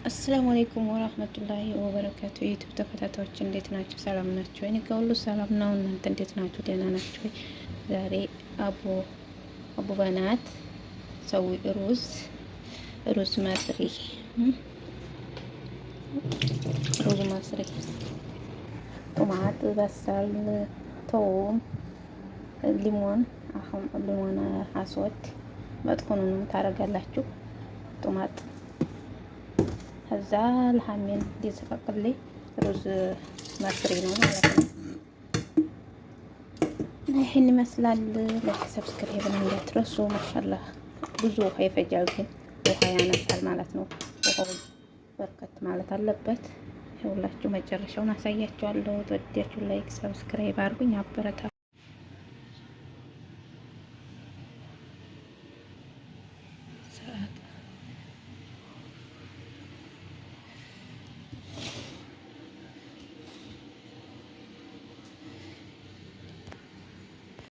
አሰላሙ አለይኩም ወራህመቱላሂ ወበረካቱ። የዩቲዩብ ተከታታዮች እንዴት ናቸው? ሰላም ናቸው? እኔ ጋር ሁሉ ሰላም ነው። እናንተ እንዴት ናችሁ? ደህና ናችሁ? ዛሬ አቡ በናት ሰዊ ሩዝ መስሪ ቶማት፣ በሳል፣ ቶም፣ ሊሞን ሊሞን አስወድ መጥፎኑንም ታረጋላችሁ። ቶማት ከዛ ለሐሜን ሊዘፈቅልኝ ሩዝ መስሪ ነው ማለት ነው። እና ይሄን ይመስላል። ላይክ ሰብስክራይብ እንዳትረሱ። ማሻአላህ ብዙ ውሃ ይፈጃል፣ ግን ውሃ ያነሳል ማለት ነው። ውሃው በርከት ማለት አለበት። ሁላችሁ መጨረሻውን አሳያችኋለሁ። ተወዳችሁ ላይክ ሰብስክራይብ አድርጉኝ፣ አበረታ